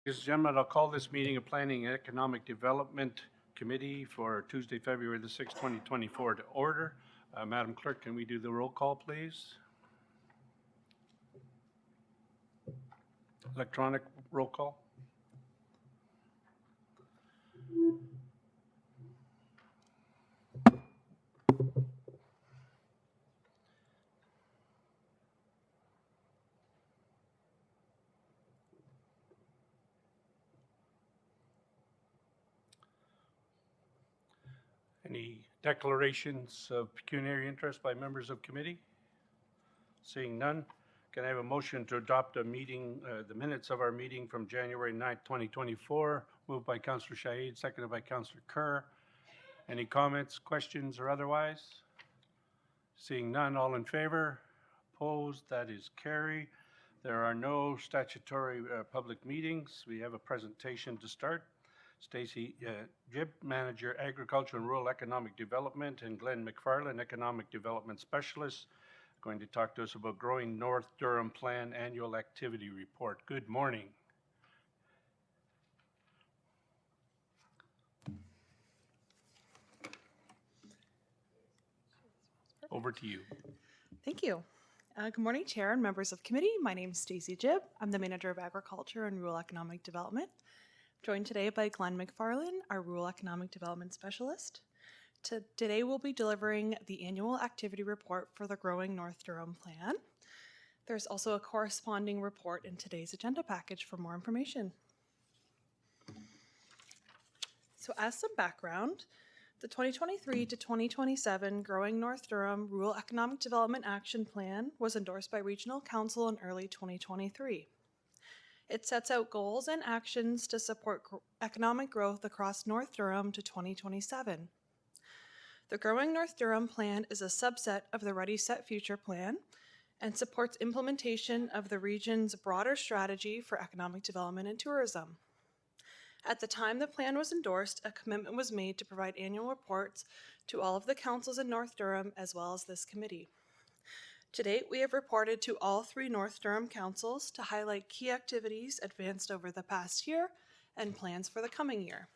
Ladies and gentlemen, I'll call this meeting of Planning and Economic Development Committee for Tuesday, February the 6th, 2024 to order. Madam Clerk, can we do the roll call, please? Electronic roll call? Any declarations of pecuniary interest by members of committee? Seeing none, can I have a motion to adopt the minutes of our meeting from January 9th, 2024, moved by Councillor Shahid, seconded by Councillor Kerr. Any comments, questions, or otherwise? Seeing none, all in favor? Opposed? That is carried. There are no statutory public meetings. We have a presentation to start. Stacy Jibb, Manager, Agriculture and Rural Economic Development, and Glenn McFarland, Economic Development Specialist, going to talk to us about Growing North Durham Plan Annual Activity Report. Good morning. Over to you. Thank you. Good morning, Chair and members of committee. My name is Stacy Jibb. I'm the Manager of Agriculture and Rural Economic Development. Joined today by Glenn McFarland, our Rural Economic Development Specialist. Today we'll be delivering the annual activity report for the Growing North Durham Plan. There's also a corresponding report in today's agenda package for more information. So as some background, the 2023 to 2027 Growing North Durham Rural Economic Development Action Plan was endorsed by Regional Council in early 2023. It sets out goals and actions to support economic growth across North Durham to 2027. The Growing North Durham Plan is a subset of the Ready Set Future Plan and supports implementation of the region's broader strategy for economic development and tourism. At the time the plan was endorsed, a commitment was made to provide annual reports to all of the councils in North Durham as well as this committee. To date, we have reported to all 3 North Durham councils to highlight key activities advanced over the past year and plans for the coming year.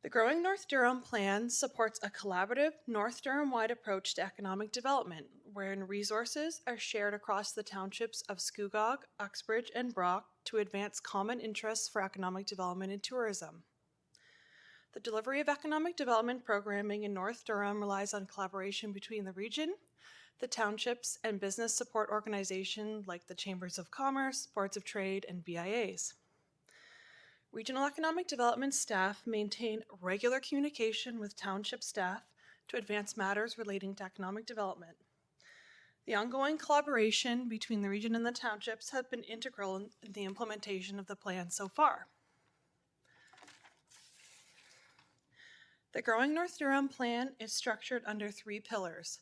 The Growing North Durham Plan supports a collaborative North Durham-wide approach to economic development, wherein resources are shared across the townships of Scugog, Uxbridge, and Brock to advance common interests for economic development and tourism. The delivery of economic development programming in North Durham relies on collaboration between the region, the townships, and business support organizations like the Chambers of Commerce, Boards of Trade, and BIAs. Regional Economic Development staff maintain regular communication with township staff to advance matters relating to economic development. The ongoing collaboration between the region and the townships has been integral in the implementation of the plan so far. The Growing North Durham Plan is structured under 3 pillars: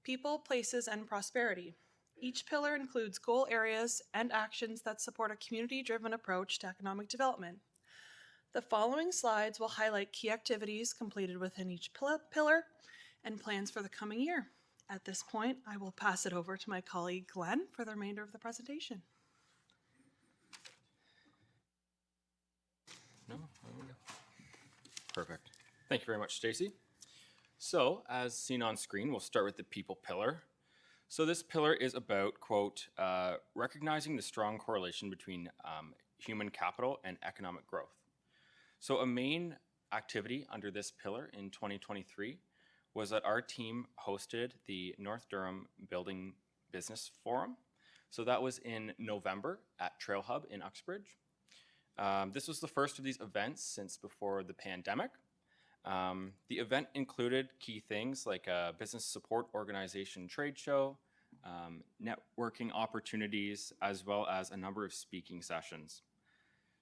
people, places, and prosperity. Each pillar includes goal areas and actions that support a community-driven approach to economic development. The following slides will highlight key activities completed within each pillar and plans for the coming year. At this point, I will pass it over to my colleague Glenn for the remainder of the presentation. Perfect. Thank you very much, Stacy. So, as seen on screen, we'll start with the people pillar. So this pillar is about, quote, recognizing the strong correlation between human capital and economic growth. So a main activity under this pillar in 2023 was that our team hosted the North Durham Building Business Forum. So that was in November at Trail Hub in Uxbridge. This was the first of these events since before the pandemic. The event included key things like a business support organization trade show, networking opportunities, as well as a number of speaking sessions.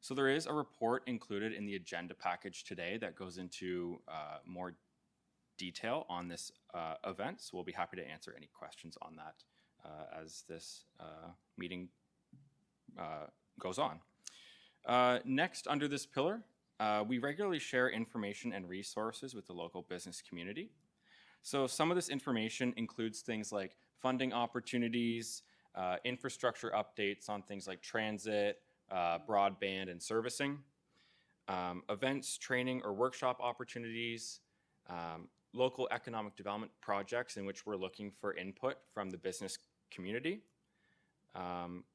So there is a report included in the agenda package today that goes into more detail on this event, so we'll be happy to answer any questions on that as this meeting goes on. Next, under this pillar, we regularly share information and resources with the local business community. So some of this information includes things like funding opportunities, infrastructure updates on things like transit, broadband, and servicing, events, training, or workshop opportunities, local economic development projects in which we're looking for input from the business community,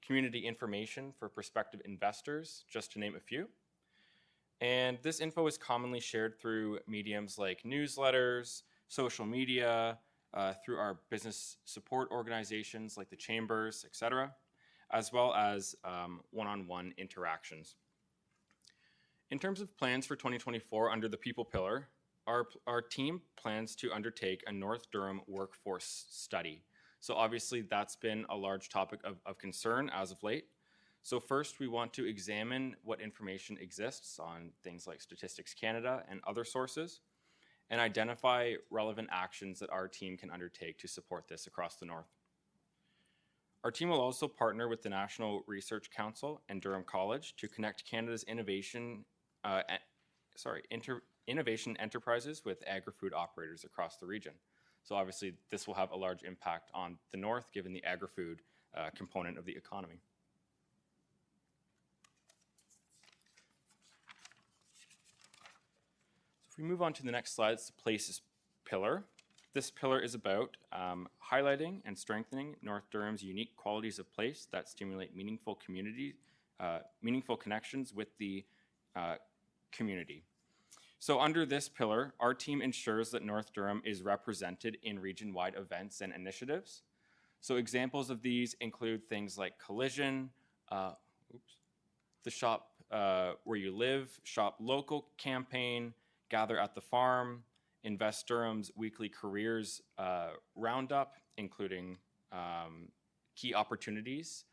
community information for prospective investors, just to name a few. And this info is commonly shared through mediums like newsletters, social media, through our business support organizations like the chambers, etc., as well as one-on-one interactions. In terms of plans for 2024 under the People Pillar, our team plans to undertake a North Durham workforce study. So obviously that's been a large topic of concern as of late. So first, we want to examine what information exists on things like Statistics Canada and other sources, and identify relevant actions that our team can undertake to support this across the North. Our team will also partner with the National Research Council and Durham College to connect Canada's innovation enterprises with agri-food operators across the region. So obviously, this will have a large impact on the North, given the agri-food component of the economy. If we move on to the next slide, it's the Places pillar. This pillar is about highlighting and strengthening North Durham's unique qualities of place that stimulate meaningful connections with the community. So under this pillar, our team ensures that North Durham is represented in region-wide events and initiatives. So examples of these include things like Collision, the Shop Where You Live, Shop Local campaign, Gather at the Farm, Invest Durham's weekly careers roundup, including key opportunities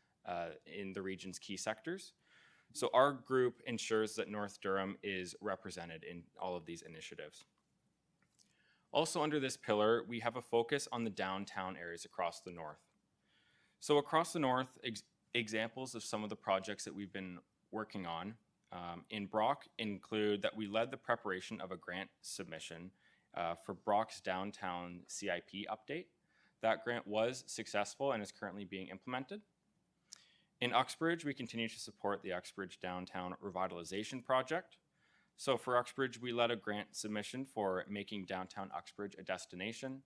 in the region's key sectors. So our group ensures that North Durham is represented in all of these initiatives. Also under this pillar, we have a focus on the downtown areas across the North. So across the North, examples of some of the projects that we've been working on in Brock include that we led the preparation of a grant submission for Brock's downtown CIP update. That grant was successful and is currently being implemented. In Uxbridge, we continue to support the Uxbridge Downtown Revitalization Project. So for Uxbridge, we led a grant submission for making downtown Uxbridge a destination.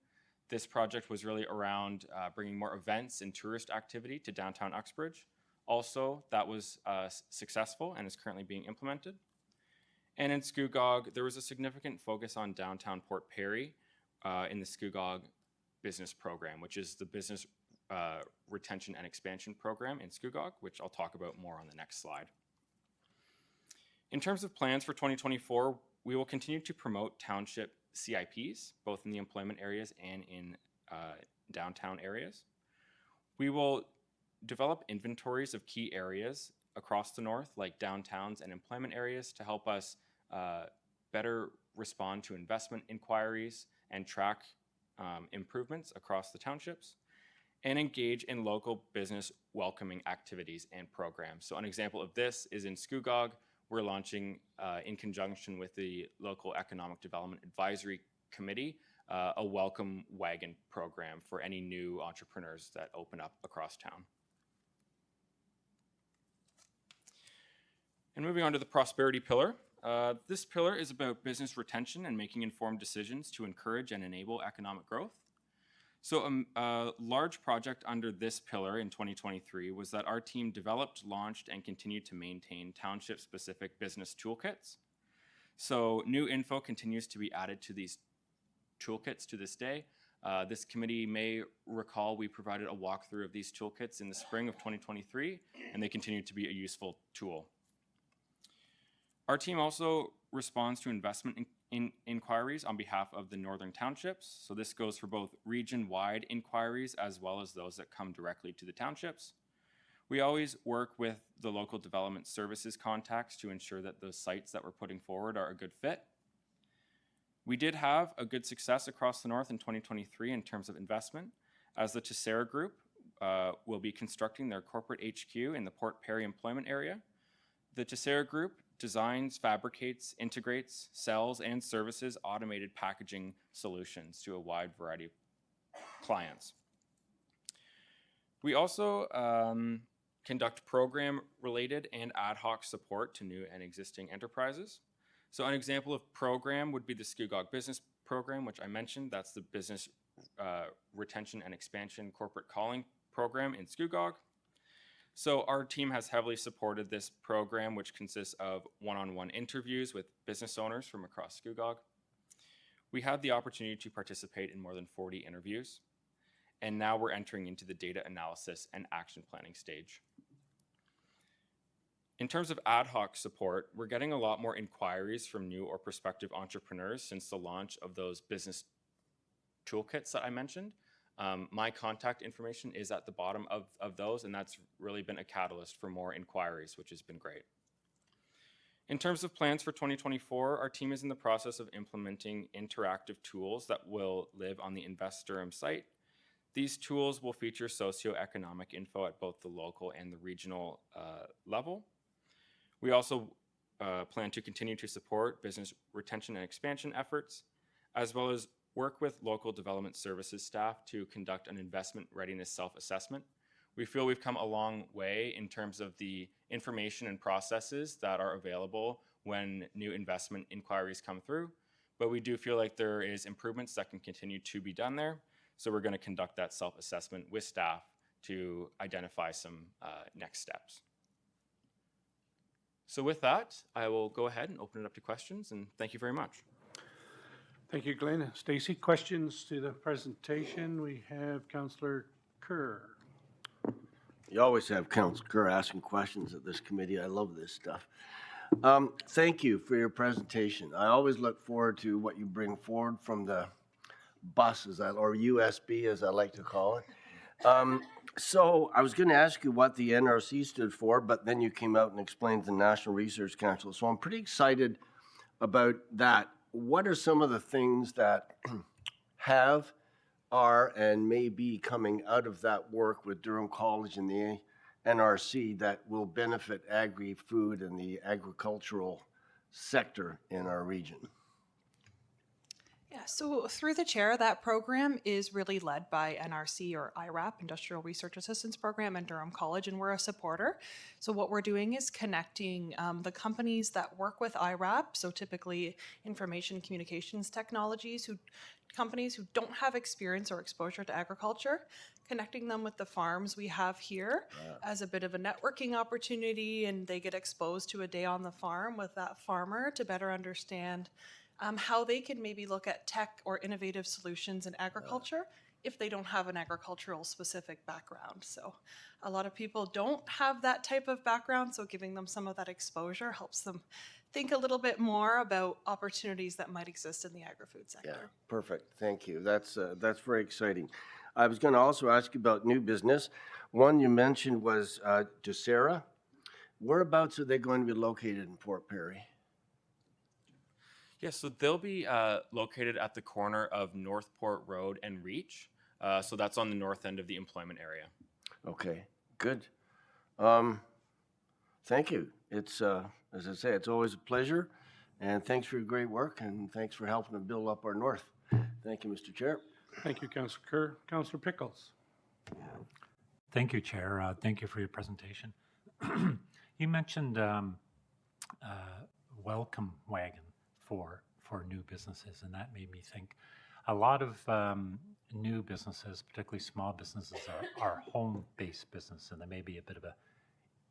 This project was really around bringing more events and tourist activity to downtown Uxbridge. Also, that was successful and is currently being implemented. And in Scugog, there was a significant focus on downtown Port Perry in the Scugog Business Program, which is the business retention and expansion program in Scugog, which I'll talk about more on the next slide. In terms of plans for 2024, we will continue to promote township CIPs, both in the employment areas and in downtown areas. We will develop inventories of key areas across the North, like downtowns and employment areas, to help us better respond to investment inquiries and track improvements across the townships, and engage in local business welcoming activities and programs. So an example of this is in Scugog. We're launching, in conjunction with the local Economic Development Advisory Committee, a welcome wagon program for any new entrepreneurs that open up across town. And moving on to the prosperity pillar. This pillar is about business retention and making informed decisions to encourage and enable economic growth. So a large project under this pillar in 2023 was that our team developed, launched, and continued to maintain township-specific business toolkits. So new info continues to be added to these toolkits to this day. This committee may recall we provided a walkthrough of these toolkits in the spring of 2023, and they continue to be a useful tool. Our team also responds to investment inquiries on behalf of the Northern Townships. So this goes for both region-wide inquiries as well as those that come directly to the townships. We always work with the local development services contacts to ensure that those sites that we're putting forward are a good fit. We did have a good success across the North in 2023 in terms of investment, as the Tessera Group will be constructing their corporate HQ in the Port Perry employment area. The Tessera Group designs, fabricates, integrates, sells, and services automated packaging solutions to a wide variety of clients. We also conduct program-related and ad hoc support to new and existing enterprises. So an example of program would be the Scugog Business Program, which I mentioned. That's the Business Retention and Expansion Corporate Calling Program in Scugog. So our team has heavily supported this program, which consists of one-on-one interviews with business owners from across Scugog. We had the opportunity to participate in more than 40 interviews, and now we're entering into the data analysis and action planning stage. In terms of ad hoc support, we're getting a lot more inquiries from new or prospective entrepreneurs since the launch of those business toolkits that I mentioned. My contact information is at the bottom of those, and that's really been a catalyst for more inquiries, which has been great. In terms of plans for 2024, our team is in the process of implementing interactive tools that will live on the Investorum site. These tools will feature socioeconomic info at both the local and the regional level. We also plan to continue to support business retention and expansion efforts, as well as work with local development services staff to conduct an investment readiness self-assessment. We feel we've come a long way in terms of the information and processes that are available when new investment inquiries come through, but we do feel like there is improvements that can continue to be done there. So we're going to conduct that self-assessment with staff to identify some next steps. So with that, I will go ahead and open it up to questions, and thank you very much. Thank you, Glenn. Stacy, questions to the presentation? We have Councillor Kerr. You always have Councillor Kerr asking questions at this committee. I love this stuff. Thank you for your presentation. I always look forward to what you bring forward from the bus, or USB, as I like to call it. So I was going to ask you what the NRC stood for, but then you came out and explained the National Research Council. So I'm pretty excited about that. What are some of the things that are, and may be coming out of that work with Durham College and the NRC that will benefit agri-food and the agricultural sector in our region? Yeah, so through the chair, that program is really led by NRC or IRAP, Industrial Research Assistance Program, and Durham College, and we're a supporter. So what we're doing is connecting the companies that work with IRAP, so typically information communications technologies, companies who don't have experience or exposure to agriculture, connecting them with the farms we have here as a bit of a networking opportunity, and they get exposed to a day on the farm with that farmer to better understand how they can maybe look at tech or innovative solutions in agriculture if they don't have an agricultural specific background. So a lot of people don't have that type of background, so giving them some of that exposure helps them think a little bit more about opportunities that might exist in the agri-food sector. Yeah, perfect. Thank you. That's very exciting. I was going to also ask you about new business. One you mentioned was Docera. Whereabouts are they going to be located in Port Perry? Yeah, so they'll be located at the corner of Northport Road and Reach. So that's on the north end of the employment area. Okay, good. Thank you. It's, as I say, it's always a pleasure. And thanks for your great work, and thanks for helping to build up our north. Thank you, Mr. Chair. Thank you, Councillor Kerr. Councillor Pickles. Thank you, Chair. Thank you for your presentation. You mentioned welcome wagon for new businesses, and that made me think a lot of new businesses, particularly small businesses, are home-based business, and they may be a bit of a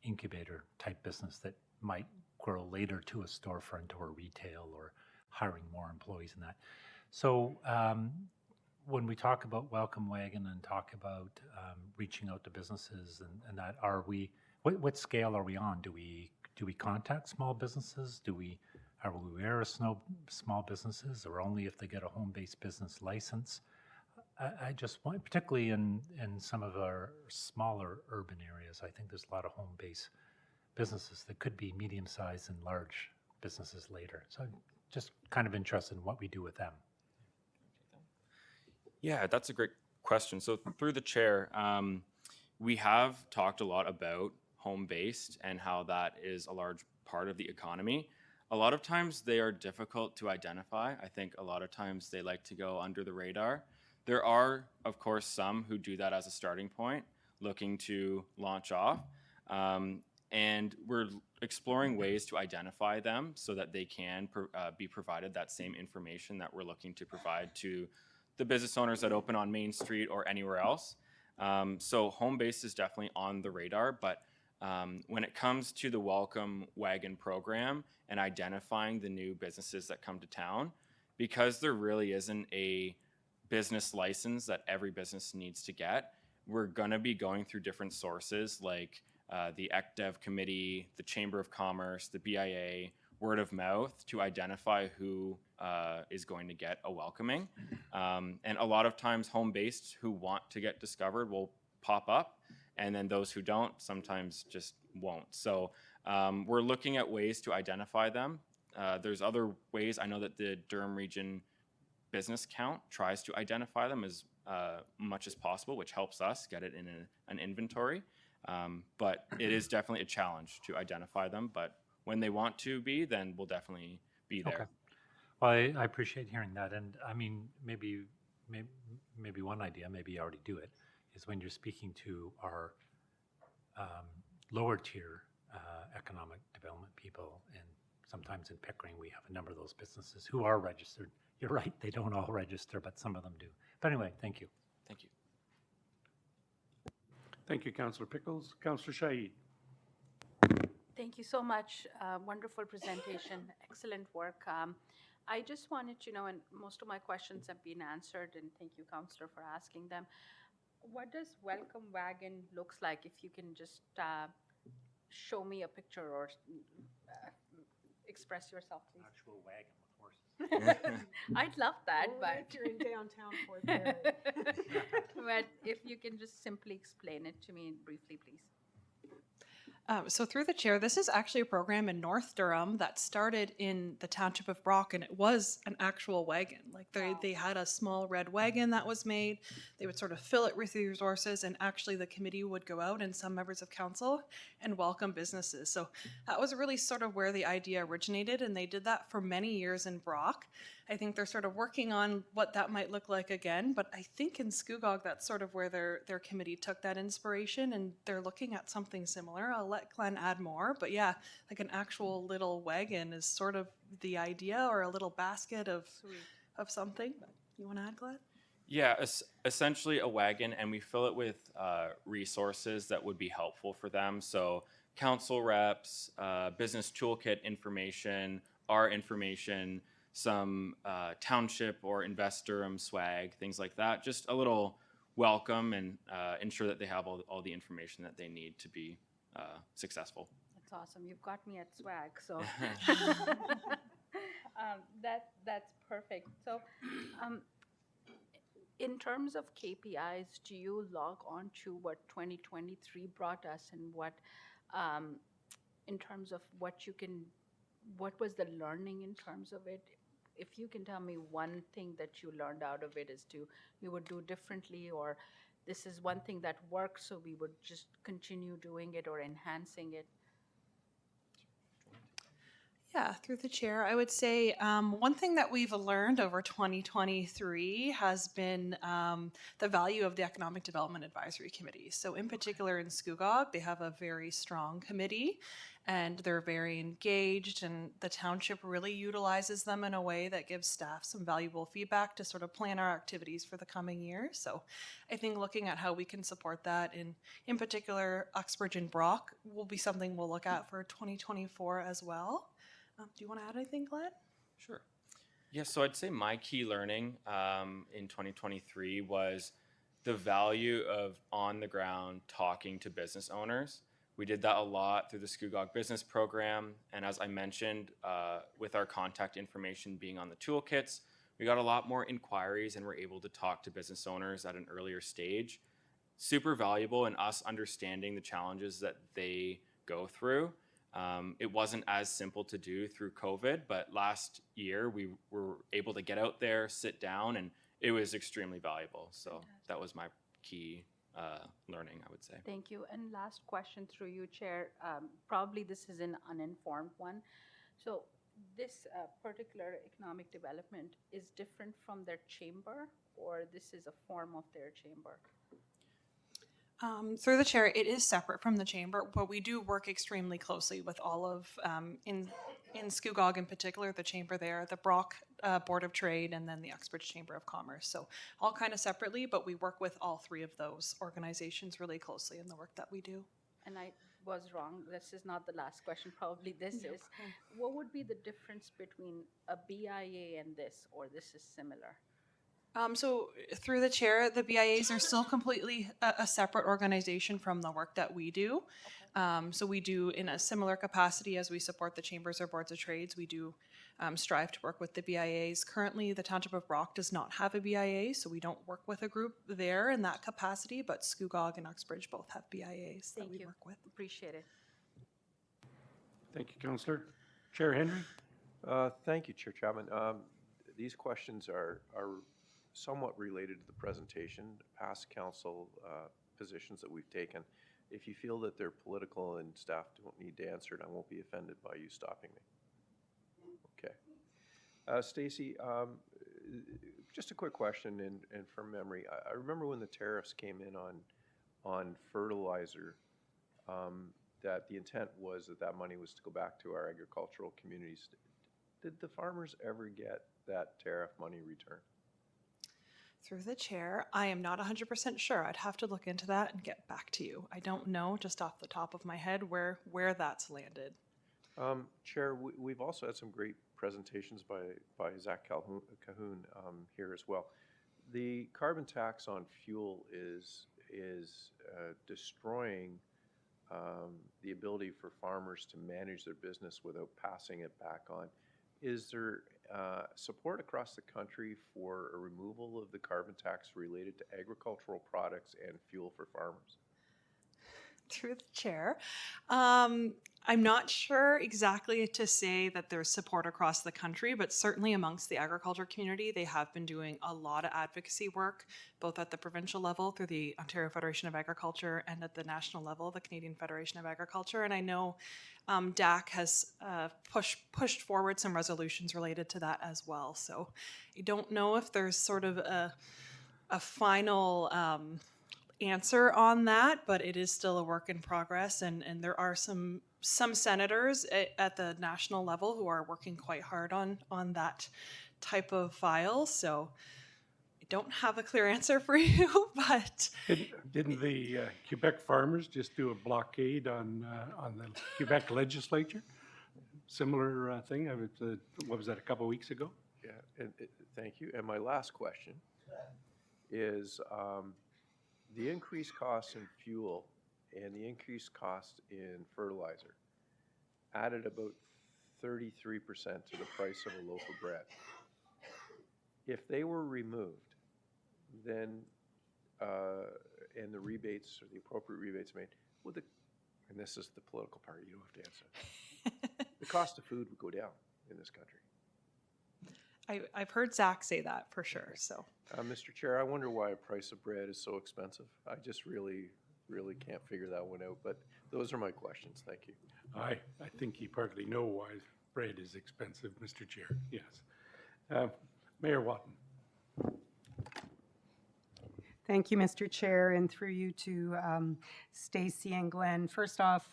incubator type business that might grow later to a storefront or retail or hiring more employees and that. So when we talk about welcome wagon and talk about reaching out to businesses and that, are we, what scale are we on? Do we contact small businesses? Are we aware of small businesses, or only if they get a home-based business license? I just want, particularly in some of our smaller urban areas, I think there's a lot of home-based businesses that could be medium-sized and large businesses later. So I'm just kind of interested in what we do with them. Yeah, that's a great question. So through the chair, we have talked a lot about home-based and how that is a large part of the economy. A lot of times they are difficult to identify. I think a lot of times they like to go under the radar. There are, of course, some who do that as a starting point, looking to launch off. And we're exploring ways to identify them so that they can be provided that same information that we're looking to provide to the business owners that open on Main Street or anywhere else. So home-based is definitely on the radar, but when it comes to the Welcome Wagon program and identifying the new businesses that come to town, because there really isn't a business license that every business needs to get, we're going to be going through different sources like the ECDEV committee, the Chamber of Commerce, the BIA, word of mouth to identify who is going to get a welcoming. And a lot of times home-based who want to get discovered will pop up, and then those who don't sometimes just won't. So we're looking at ways to identify them. There's other ways. I know that the Durham Region Business Count tries to identify them as much as possible, which helps us get it in an inventory. But it is definitely a challenge to identify them. But when they want to be, then we'll definitely be there. Okay. Well, I appreciate hearing that. And I mean, maybe one idea, maybe you already do it, is when you're speaking to our lower tier economic development people, and sometimes in Pickering, we have a number of those businesses who are registered. You're right, they don't all register, but some of them do. But anyway, thank you. Thank you. Thank you, Councillor Pickles. Councillor Shaid. Thank you so much. Wonderful presentation, excellent work. I just wanted to know, and most of my questions have been answered, and thank you, Councillor, for asking them. What does Welcome Wagon looks like? If you can just show me a picture or express yourself, please. Actual wagon with horses. I'd love that, Or but if you're in downtown Fort Perry. but if you can just simply explain it to me briefly, please. So through the chair, this is actually a program in North Durham that started in the township of Brock, and it was an actual wagon. Like they had a small red wagon that was made. They would sort of fill it with resources, and actually the committee would go out and some members of council and welcome businesses. So that was really sort of where the idea originated, and they did that for many years in Brock. I think they're sort of working on what that might look like again, but I think in Scugog, that's sort of where their committee took that inspiration, and they're looking at something similar. I'll let Glenn add more, but yeah, like an actual little wagon is sort of the idea, or a little basket of something. You want to add, Glenn? Yeah, essentially a wagon, and we fill it with resources that would be helpful for them. So council reps, business toolkit information, our information, some township or investor swag, things like that. Just a little welcome and ensure that they have all the information that they need to be successful. That's awesome. You've got me at swag, so that's perfect. So, in terms of KPIs, do you log on to what 2023 brought us, and what, in terms of what was the learning in terms of it? If you can tell me one thing that you learned out of it, you would do differently, or this is one thing that works, so we would just continue doing it or enhancing it. Yeah, through the chair, I would say one thing that we've learned over 2023 has been the value of the Economic Development Advisory Committee. So in particular in Scugog, they have a very strong committee, and they're very engaged, and the township really utilizes them in a way that gives staff some valuable feedback to sort of plan our activities for the coming year. So I think looking at how we can support that in particular, Uxbridge and Brock will be something we'll look at for 2024 as well. Do you want to add anything, Glenn? Sure. Yeah, so I'd say my key learning in 2023 was the value of on the ground talking to business owners. We did that a lot through the Scugog Business Program, and as I mentioned, with our contact information being on the toolkits, we got a lot more inquiries and were able to talk to business owners at an earlier stage. Super valuable in us understanding the challenges that they go through. It wasn't as simple to do through COVID, but last year we were able to get out there, sit down, and it was extremely valuable. So that was my key learning, I would say. Thank you. And last question through you, Chair. Probably this is an uninformed one. So this particular economic development is different from their chamber, or this is a form of their chamber? Through the chair, it is separate from the chamber, but we do work extremely closely with all of, in Scugog in particular, the chamber there, the Brock Board of Trade, and then the Uxbridge Chamber of Commerce. So all kind of separately, but we work with all three of those organizations really closely in the work that we do. And I was wrong, this is not the last question, probably this is. What would be the difference between a BIA and this, or this is similar? So through the chair, the BIAs are still completely a separate organization from the work that we do. So we do in a similar capacity as we support the chambers or boards of trades. We do strive to work with the BIAs. Currently, the Township of Brock does not have a BIA, so we don't work with a group there in that capacity, but Scugog and Uxbridge both have BIAs that Thank we you. work with. Appreciate it. Thank you, Councillor. Chair Henry? Thank you, Chair Chapman. These questions are somewhat related to the presentation, past council positions that we've taken. If you feel that they're political and staff don't need to answer it, I won't be offended by you stopping me. Okay. Stacy, just a quick question and from memory. I remember when the tariffs came in on fertilizer, that the intent was that money was to go back to our agricultural communities. Did the farmers ever get that tariff money returned? Through the chair, I am not 100% sure. I'd have to look into that and get back to you. I don't know just off the top of my head where that's landed. Chair, we've also had some great presentations by Zach Cahoon here as well. The carbon tax on fuel is destroying the ability for farmers to manage their business without passing it back on. Is there support across the country for a removal of the carbon tax related to agricultural products and fuel for farmers? Through the chair. I'm not sure exactly to say that there's support across the country, but certainly amongst the agriculture community, they have been doing a lot of advocacy work, both at the provincial level through the Ontario Federation of Agriculture and at the national level, the Canadian Federation of Agriculture. And I know DAC has pushed forward some resolutions related to that as well. So I don't know if there's sort of a final answer on that, but it is still a work in progress, and there are some senators at the national level who are working quite hard on that type of file. So I don't have a clear answer for you, but Didn't the Quebec farmers just do a blockade on the Quebec legislature? Similar thing, what was that, a couple of weeks ago? Yeah, thank you. And my last question is the increased costs in fuel and the increased cost in fertilizer added about 33% to the price of a loaf of bread. If they were removed, then, and the rebates or the appropriate rebates made, would and this is the political part, you don't have to answer, the cost of food would go down in this country. I've heard Zach say that for sure. So, Mr. Chair, I wonder why a price of bread is so expensive. I just really can't figure that one out, but those are my questions. Thank you. I think you partly know why bread is expensive, Mr. Chair, yes. Mayor Watton. Thank you, Mr. Chair, and through you to Stacy and Glenn. First off,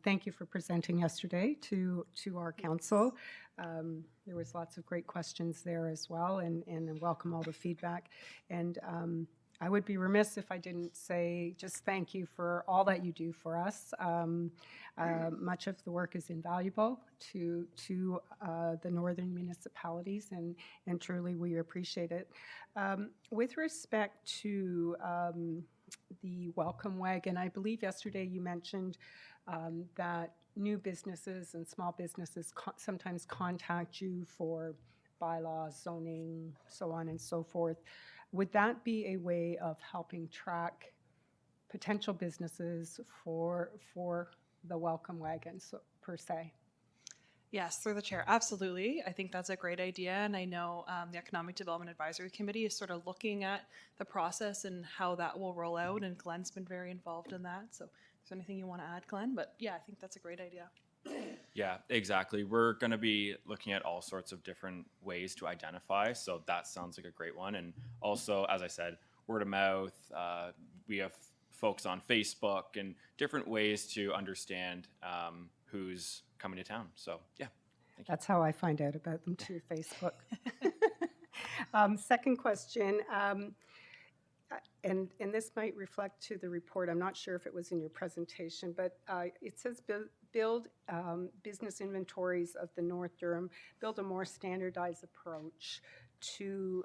thank you for presenting yesterday to our council. There was lots of great questions there as well, and welcome all the feedback. And I would be remiss if I didn't say just thank you for all that you do for us. Much of the work is invaluable to the northern municipalities, and truly we appreciate it. With respect to the welcome wagon, I believe yesterday you mentioned that new businesses and small businesses sometimes contact you for bylaws, zoning, so on and so forth. Would that be a way of helping track potential businesses for the welcome wagon, per se? yes, through the chair, absolutely. I think that's a great idea, and I know the Economic Development Advisory Committee is sort of looking at the process and how that will roll out, and Glenn's been very involved in that. So, is there anything you want to add, Glenn? But yeah, I think that's a great idea. Yeah, exactly. We're going to be looking at all sorts of different ways to identify. So that sounds like a great one. And also, as I said, word of mouth. We have folks on Facebook and different ways to understand who's coming to town. So yeah. That's how I find out about them too, Facebook. Second question, and this might reflect to the report. I'm not sure if it was in your presentation, but it says build business inventories of the North Durham, build a more standardized approach to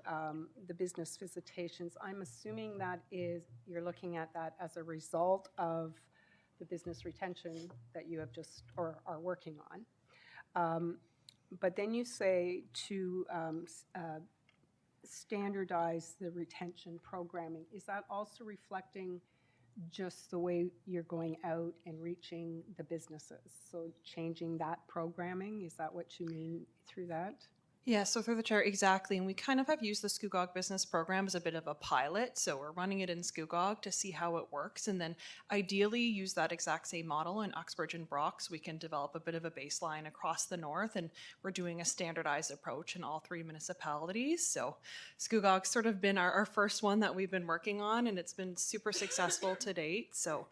the business visitations. I'm assuming that is, you're looking at that as a result of the business retention that you have just, or are working on. But then you say to standardize the retention programming. Is that also reflecting just the way you're going out and reaching the businesses? So changing that programming, is that what you mean through that? Yeah, so through the chair, exactly. And we kind of have used the Scugog business program as a bit of a pilot. So we're running it in Scugog to see how it works. And then ideally use that exact same model in Uxbridge and Brock so we can develop a bit of a baseline across the north. And we're doing a standardized approach in all 3 municipalities. So Scugog's sort of been our first one that we've been working on, and it's been super successful to date. So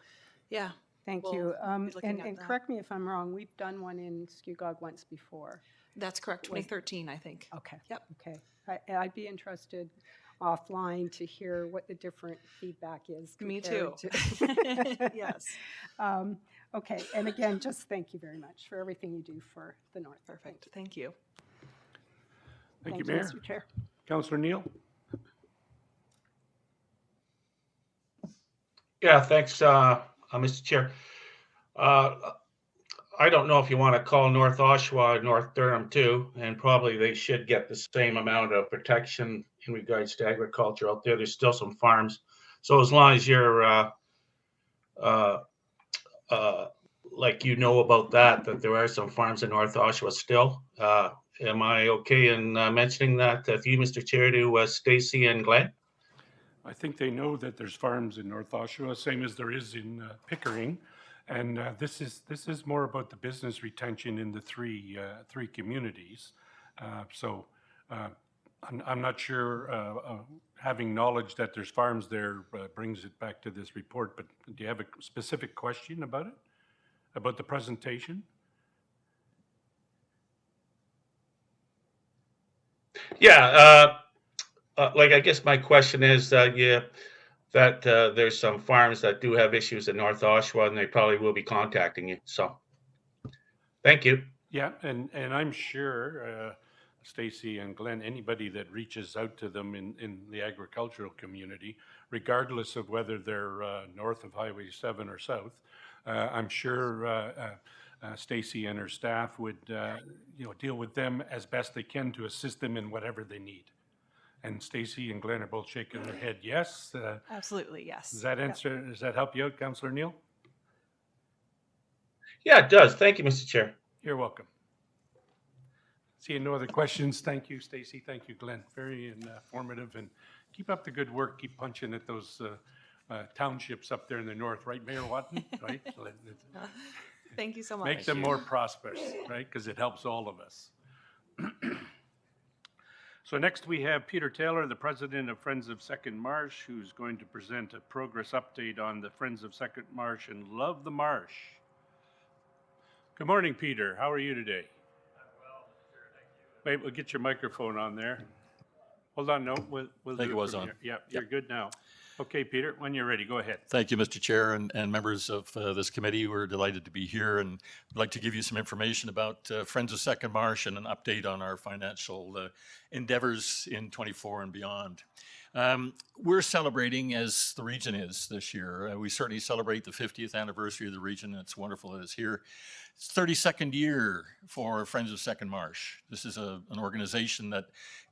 yeah. Thank we'll you. be looking at And that. correct me if I'm wrong, we've done one in Scugog once before. That's correct, 2013, I think. Okay. Yep. Okay. I'd be interested offline to hear what the different feedback is. Me compared too. to- Yes. Okay, and again, just thank you very much for everything you do for the North. Perfect. Thank you. Thank you, Mayor. Mr. Chair. Councillor Neal? Yeah, thanks, Mr. Chair. I don't know if you want to call North Oshawa North Durham too, and probably they should get the same amount of protection in regards to agriculture out there. There's still some farms. So as long as you're, like you know about that there are some farms in North Oshawa still. Am I okay in mentioning that to you, Mr. Chair, to Stacy and Glenn? I think they know that there's farms in North Oshawa, same as there is in Pickering. And this is more about the business retention in the three communities. I'm not sure having knowledge that there's farms there brings it back to this report, but do you have a specific question about it? About the presentation? Yeah, like I guess my question is that there's some farms that do have issues in North Oshawa, and they probably will be contacting you. So, thank you. Yeah, and I'm sure Stacy and Glenn, anybody that reaches out to them in the agricultural community, regardless of whether they're north of Highway 7 or south, I'm sure Stacy and her staff would deal with them as best they can to assist them in whatever they need. And Stacy and Glenn are both shaking their head yes. Absolutely, yes. Does that answer? Does that help you out, Councillor Neal? Yeah, it does. Thank you, Mr. Chair. You're welcome. Seeing no other questions, thank you, Stacy. Thank you, Glenn. Very informative, and keep up the good work. Keep punching at those townships up there in the north, right, Mayor Watton? Right? Thank you so much. Make them more prosperous, right? Because it helps all of us. So next we have Peter Taylor, the president of Friends of Second Marsh, who's going to present a progress update on the Friends of Second Marsh and Love the Marsh. Good morning, Peter. How are you today? I'm well, sure, thank you. Wait, we'll get your microphone on there. Hold on, no, we'll I think do it was from on. here. Yep, you're good now. Okay, Peter, when you're ready, go ahead. Thank you, Mr. Chair and members of this committee. We're delighted to be here, and I'd like to give you some information about Friends of Second Marsh and an update on our financial endeavors in 24 and beyond. We're celebrating, as the region is this year. We certainly celebrate the 50th anniversary of the region, and it's wonderful that it's here. It's 32nd year for Friends of Second Marsh. This is an organization that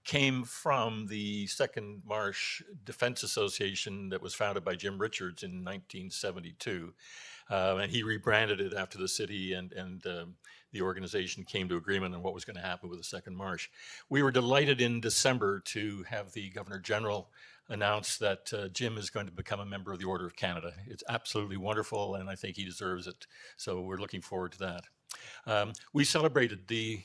came from the Second Marsh Defense Association that was founded by Jim Richards in 1972. And he rebranded it after the city and the organization came to agreement on what was going to happen with the Second Marsh. We were delighted in December to have the Governor General announce that Jim is going to become a member of the Order of Canada. It's absolutely wonderful, and I think he deserves it. So we're looking forward to that. We celebrated the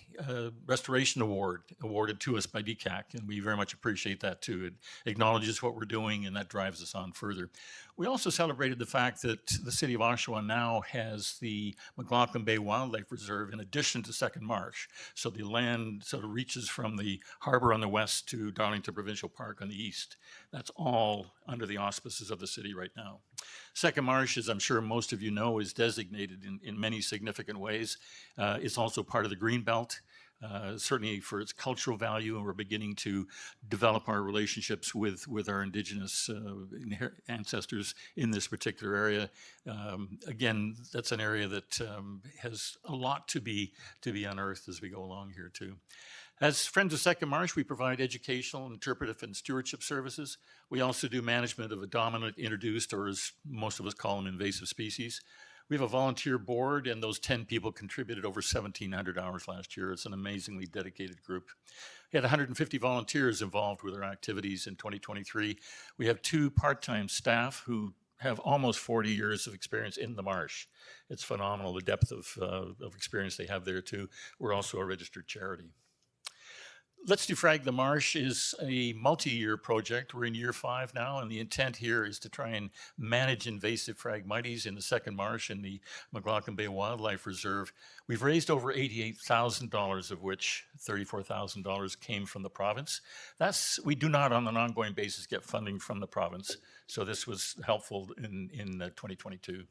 Restoration Award awarded to us by DCAC, and we very much appreciate that too. It acknowledges what we're doing, and that drives us on further. We also celebrated the fact that the city of Oshawa now has the McLaughlin Bay Wildlife Reserve in addition to Second Marsh. So the land sort of reaches from the harbor on the west to Darlington Provincial Park on the east. That's all under the auspices of the city right now. Second Marsh, as I'm sure most of you know, is designated in many significant ways. It's also part of the Greenbelt, certainly for its cultural value, and we're beginning to develop our relationships with our Indigenous ancestors in this particular area. Again, that's an area that has a lot to be unearthed as we go along here too. As Friends of Second Marsh, we provide educational, interpretive, and stewardship services. We also do management of a dominant, introduced, or as most of us call them, invasive species. We have a volunteer board, and those 10 people contributed over 1,700 hours last year. It's an amazingly dedicated group. We had 150 volunteers involved with our activities in 2023. We have 2 part-time staff who have almost 40 years of experience in the marsh. It's phenomenal, the depth of experience they have there too. We're also a registered charity. Let's Defrag the Marsh is a multi-year project. We're in year 5 now, and the intent here is to try and manage invasive Phragmites in the Second Marsh and the McLaughlin Bay Wildlife Reserve. We've raised over $88,000, of which $34,000 came from the province. We do not on an ongoing basis get funding from the province, so this was helpful in 2022.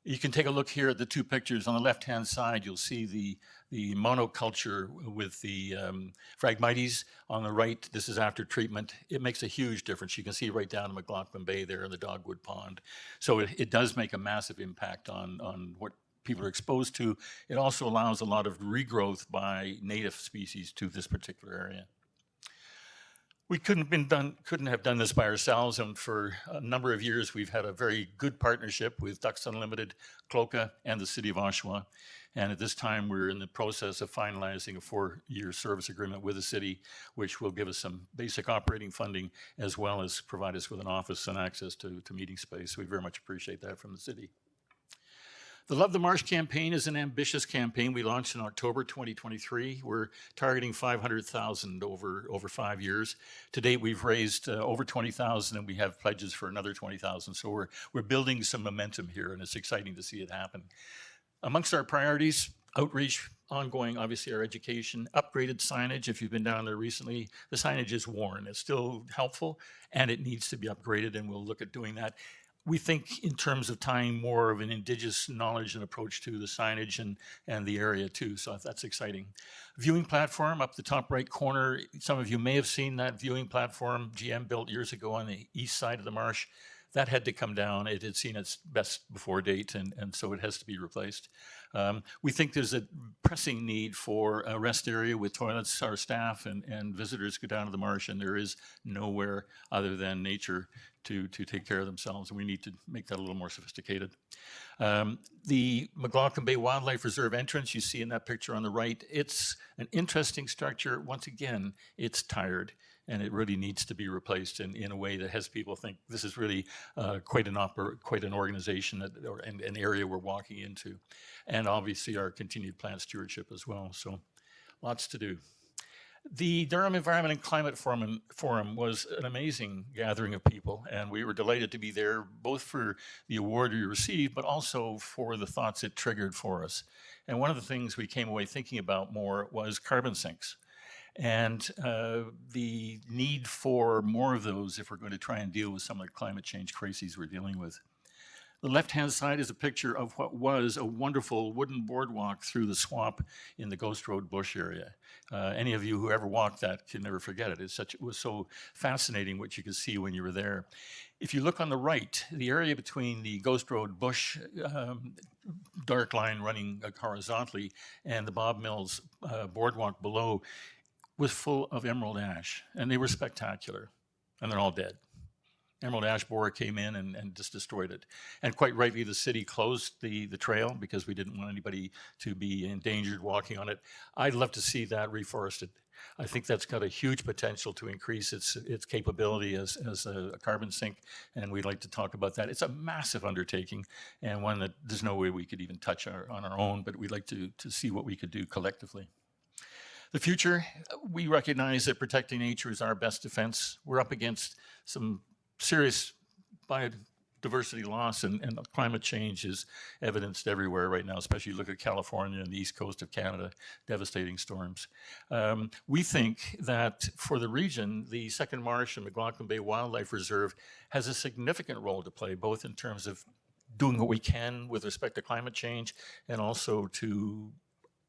You can take a look here at the 2 pictures. On the left-hand side, you'll see the monoculture with the Phragmites. On the right, this is after treatment. It makes a huge difference. You can see right down in McLaughlin Bay there in the Dogwood Pond. So it does make a massive impact on what people are exposed to. It also allows a lot of regrowth by native species to this particular area. We couldn't have done this by ourselves, and for a number of years we've had a very good partnership with Ducks Unlimited, CLOCA, and the City of Oshawa. And at this time we're in the process of finalizing a 4-year service agreement with the city, which will give us some basic operating funding as well as provide us with an office and access to meeting space. We very much appreciate that from the city. The Love the Marsh campaign is an ambitious campaign. We launched in October 2023. We're targeting $500,000 over 5 years. To date, we've raised over $20,000, and we have pledges for another $20,000. So we're building some momentum here, and it's exciting to see it happen. Amongst our priorities, outreach, ongoing, obviously our education, upgraded signage. If you've been down there recently, the signage is worn. It's still helpful, and it needs to be upgraded, and we'll look at doing that. We think in terms of tying more of an Indigenous knowledge and approach to the signage and the area too, so that's exciting. Viewing platform up the top right corner, some of you may have seen that viewing platform GM built years ago on the east side of the marsh. That had to come down. It had seen its best before date, and so it has to be replaced. We think there's a pressing need for a rest area with toilets. Our staff and visitors go down to the marsh, and there is nowhere other than nature to take care of themselves, and we need to make that a little more sophisticated. The McLaughlin Bay Wildlife Reserve entrance you see in that picture on the right, it's an interesting structure. Once again, it's tired, and it really needs to be replaced in a way that has people think this is really quite an organization or an area we're walking into. And obviously our continued plant stewardship as well, so lots to do. The Durham Environment and Climate Forum was an amazing gathering of people, and we were delighted to be there, both for the award we received, but also for the thoughts it triggered for us. And one of the things we came away thinking about more was carbon sinks, and the need for more of those if we're going to try and deal with some of the climate change crises we're dealing with. The left-hand side is a picture of what was a wonderful wooden boardwalk through the swamp in the Ghost Road Bush area. Any of you who ever walked that can never forget it. It was so fascinating what you could see when you were there. If you look on the right, the area between the Ghost Road Bush dark line running horizontally and the Bob Mills boardwalk below was full of emerald ash, and they were spectacular, and they're all dead. Emerald ash borer came in and just destroyed it. And quite rightly, the city closed the trail because we didn't want anybody to be endangered walking on it. I'd love to see that reforested. I think that's got a huge potential to increase its capability as a carbon sink, and we'd like to talk about that. It's a massive undertaking and one that there's no way we could even touch on our own, but we'd like to see what we could do collectively. The future, we recognize that protecting nature is our best defense. We're up against some serious biodiversity loss, and climate change is evidenced everywhere right now, especially look at California and the east coast of Canada, devastating storms. We think that for the region, the Second Marsh and McLaughlin Bay Wildlife Reserve has a significant role to play, both in terms of doing what we can with respect to climate change and also to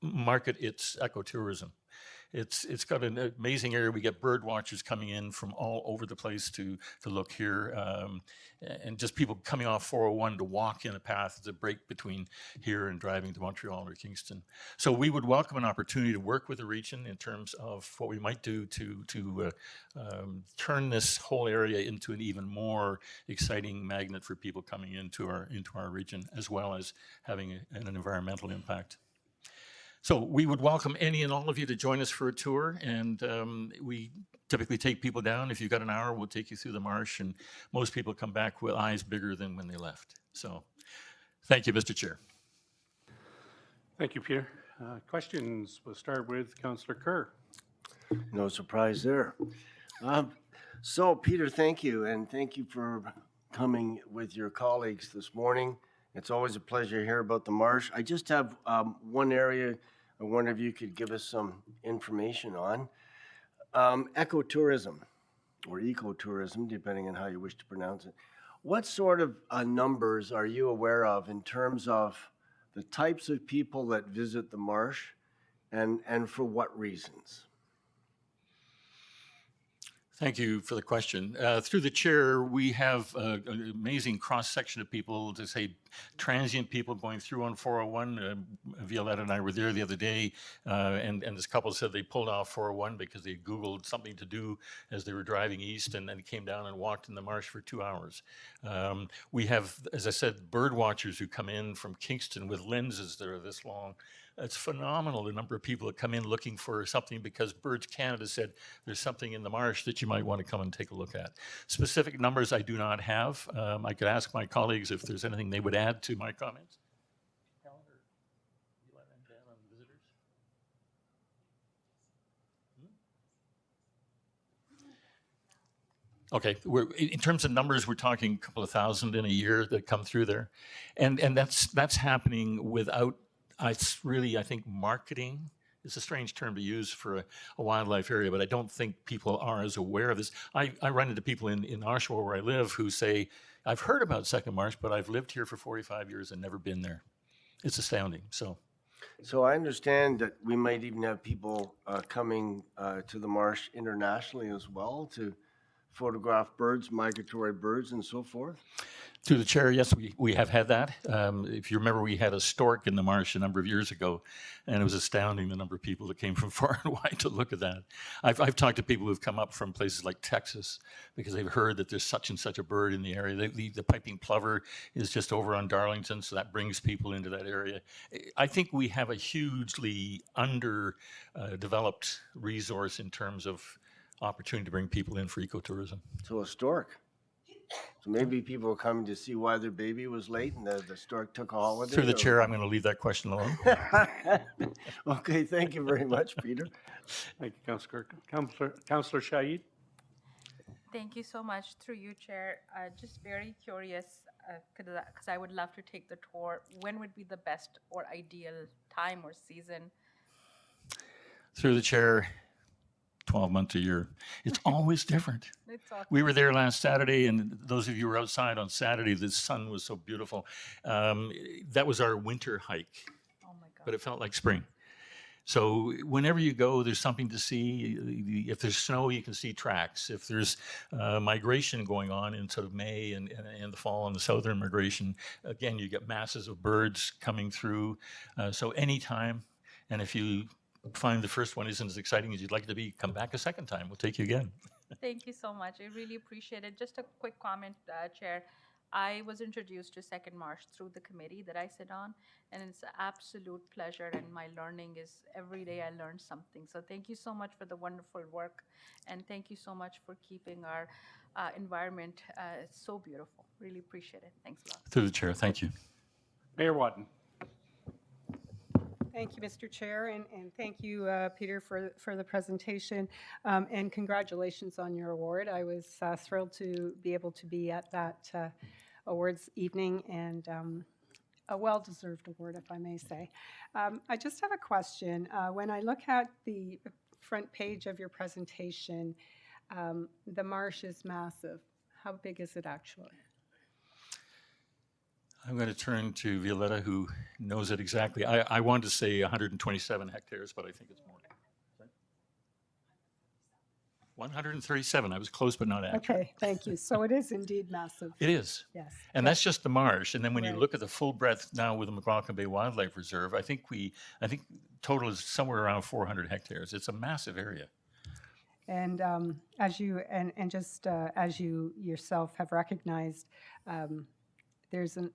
market its ecotourism. It's got an amazing area. We get bird watchers coming in from all over the place to look here, and just people coming off 401 to walk in a path. It's a break between here and driving to Montreal or Kingston. So we would welcome an opportunity to work with the region in terms of what we might do to turn this whole area into an even more exciting magnet for people coming into our region, as well as having an environmental impact. So we would welcome any and all of you to join us for a tour, and we typically take people down. If you've got an hour, we'll take you through the marsh, and most people come back with eyes bigger than when they left. So thank you, Mr. Chair. Thank you, Peter. Questions? We'll start with Councillor Kerr. No surprise there. So, Peter, thank you, and thank you for coming with your colleagues this morning. It's always a pleasure to hear about the marsh. I just have one area I wonder if you could give us some information on. Ecotourism, or ecotourism, depending on how you wish to pronounce it. What sort of numbers are you aware of in terms of the types of people that visit the marsh, and for what reasons? Thank you for the question. Through the chair, we have an amazing cross-section of people, to say transient people going through on 401. Violetta and I were there the other day, and this couple said they pulled off 401 because they Googled something to do as they were driving east, and then came down and walked in the marsh for 2 hours. We have, as I said, bird watchers who come in from Kingston with lenses that are this long. It's phenomenal, the number of people that come in looking for something because Birds Canada said there's something in the marsh that you might want to come and take a look at. Specific numbers I do not have. I could ask my colleagues if there's anything they would add to my comments. Okay, in terms of numbers, we're talking a couple of thousand in a year that come through there. And that's happening without, it's really, I think, marketing. It's a strange term to use for a wildlife area, but I don't think people are as aware of this. I run into people in Oshawa, where I live, who say, I've heard about Second Marsh, but I've lived here for 45 years and never been there. It's astounding. So I understand that we might even have people coming to the marsh internationally as well to photograph birds, migratory birds, and so forth? Through the chair, yes, we have had that. If you remember, we had a stork in the marsh a number of years ago, and it was astounding the number of people that came from far and wide to look at that. I've talked to people who've come up from places like Texas because they've heard that there's such and such a bird in the area. The piping plover is just over on Darlington, so that brings people into that area. I think we have a hugely underdeveloped resource in terms of opportunity to bring people in for ecotourism. So a stork. So maybe people are coming to see why their baby was late and the stork took a holiday. Through the chair, I'm going to leave that question alone. Okay, thank you very much, Peter. Thank you, Councillor Kerr. Councillor Shahid. Thank you so much. Through you, Chair. Just very curious, because I would love to take the tour. When would be the best or ideal time or season? Through the chair, 12 months a year. It's always different. It's awesome. We were there last Saturday, and those of you who were outside on Saturday, the sun was so beautiful. That was our winter hike, Oh my God. but it felt like spring. So whenever you go, there's something to see. If there's snow, you can see tracks. If there's migration going on in sort of May and the fall and the southern migration, again, you get masses of birds coming through. So anytime, and if you find the first one isn't as exciting as you'd like it to be, come back a second time. We'll take you again. Thank you so much. I really appreciate it. Just a quick comment, Chair. I was introduced to Second Marsh through the committee that I sit on, and it's an absolute pleasure, and my learning is every day I learn something. So thank you so much for the wonderful work, and thank you so much for keeping our environment so beautiful. Really appreciate it. Thanks a lot. Through the chair, thank you. Mayor Watton. Thank you, Mr. Chair, and thank you, Peter, for the presentation, and congratulations on your award. I was thrilled to be able to be at that awards evening, and a well-deserved award, if I may say. I just have a question. When I look at the front page of your presentation, the marsh is massive. How big is it actually? I'm going to turn to Violetta, who knows it exactly. I wanted to say 127 hectares, but I think it's more. 137. I was close, but not accurate. Okay, thank you. So it is indeed massive. It is. Yes. And that's just the marsh. And then when you Right. look at the full breadth now with the McLaughlin Bay Wildlife Reserve, I think total is somewhere around 400 hectares. It's a massive area. And as you as you yourself have recognized, there's a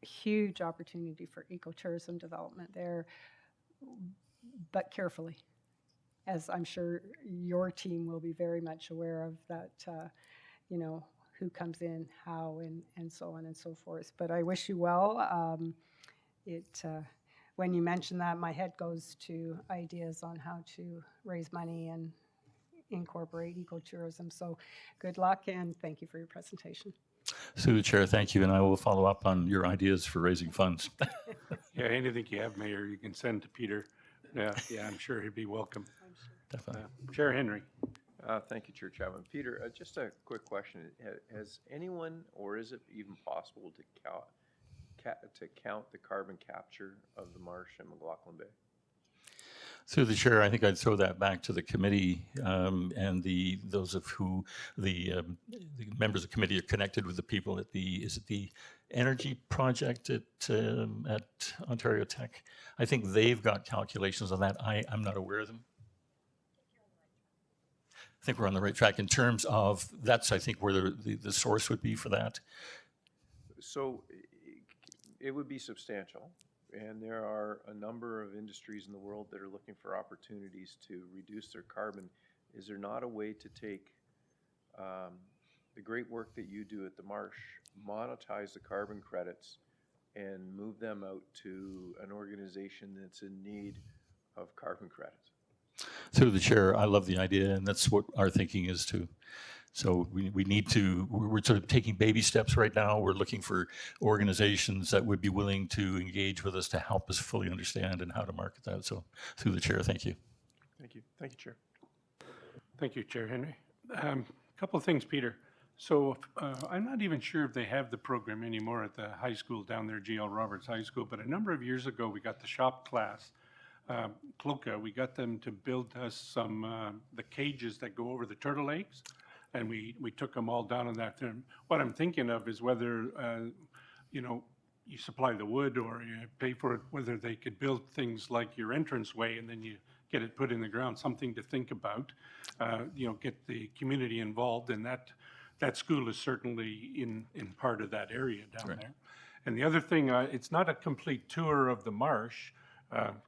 huge opportunity for ecotourism development there, but carefully, as I'm sure your team will be very much aware of that. Who comes in, how, and so on and so forth. But I wish you well. When you mention that, my head goes to ideas on how to raise money and incorporate ecotourism. So good luck, and thank you for your presentation. Through the chair, thank you. And I will follow up on your ideas for raising funds. Yeah, anything you have, Mayor, you can send to Peter. Yeah, I'm sure he'd be welcome. Definitely. Chair Henry. Thank you, Chair Chapman. Peter, just a quick question. Has anyone, or is it even possible to count the carbon capture of the marsh in McLaughlin Bay? Through the chair, I think I'd throw that back to the committee and those of who the members of the committee are connected with the people at the energy project at Ontario Tech. I think they've got calculations on that. I'm not aware of them. I think we're on the right track in terms of that's, I think, where the source would be for that. So it would be substantial. And there are a number of industries in the world that are looking for opportunities to reduce their carbon. Is there not a way to take the great work that you do at the marsh, monetize the carbon credits, and move them out to an organization that's in need of carbon credits? Through the chair, I love the idea, and that's what our thinking is too. So we need to, we're sort of taking baby steps right now. We're looking for organizations that would be willing to engage with us to help us fully understand and how to market that. So through the chair, thank you. Thank you. Thank you, Chair. Thank you, Chair Henry. A couple of things, Peter. So I'm not even sure if they have the program anymore at the high school down there, G.L. Roberts High School, but a number of years ago, we got the shop class, Cloca, we got them to build us some, the cages that go over the turtle eggs. And we took them all down on that. What I'm thinking of is whether, you supply the wood or you pay for it, whether they could build things like your entranceway and then you get it put in the ground, something to think about. Get the community involved, and that school is certainly in part of that area down there. And the other thing, it's not a complete tour of the marsh,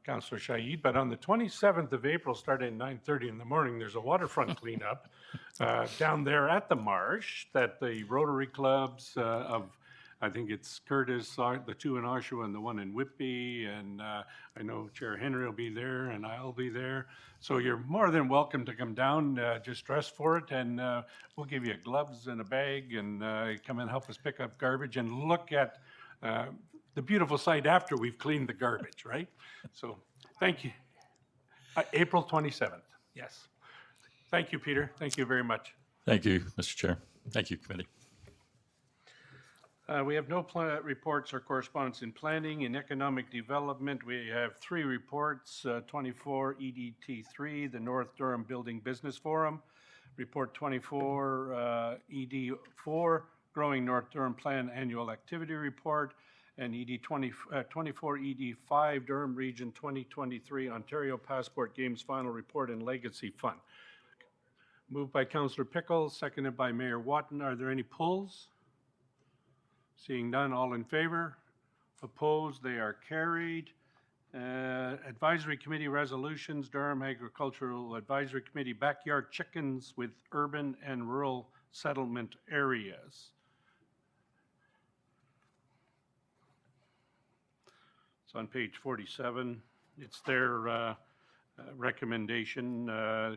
Councillor Shaid, but on the 27th of April, starting at 9:30 in the morning, there's a waterfront cleanup down there at the marsh that the Rotary clubs of, I think it's Curtis, the two in Oshawa and the one in Whitby, and I know Chair Henry will be there and I'll be there. So you're more than welcome to come down, just dress for it, and we'll give you gloves and a bag, and come and help us pick up garbage and look at the beautiful site after we've cleaned the garbage, right? So, thank you. April 27th, yes. Thank you, Peter. Thank you very much. Thank you, Mr. Chair. Thank you, committee. We have no reports or correspondence in planning. In economic development, we have 3 reports, 24 EDT3, the North Durham Building Business Forum, Report 24 ED4, Growing North Durham Plan Annual Activity Report, and 24 ED5, Durham Region 2023 Ontario Passport Games Final Report and Legacy Fund. Moved by Councillor Pickles, seconded by Mayor Watton. Are there any pulls? Seeing none, all in favor? Opposed, they are carried. Advisory Committee resolutions, Durham Agricultural Advisory Committee, backyard chickens with urban and rural settlement areas. It's on page 47. It's their recommendation,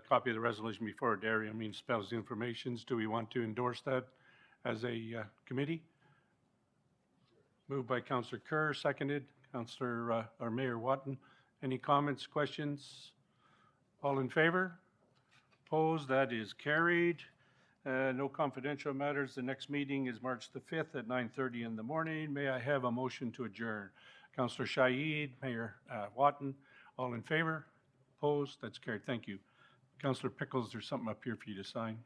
copy of the resolution before Darien Municipalities Informations. Do we want to endorse that as a committee? Moved by Councillor Kerr, seconded Councillor or Mayor Watton. Any comments, questions? All in favor? Opposed? That is carried. No confidential matters. The next meeting is March the 5th at 9:30 in the morning. May I have a motion to adjourn? Councillor Shaid, Mayor Watton, all in favor? Opposed? That's carried. Thank you. Councillor Pickles, there's something up here for you to sign.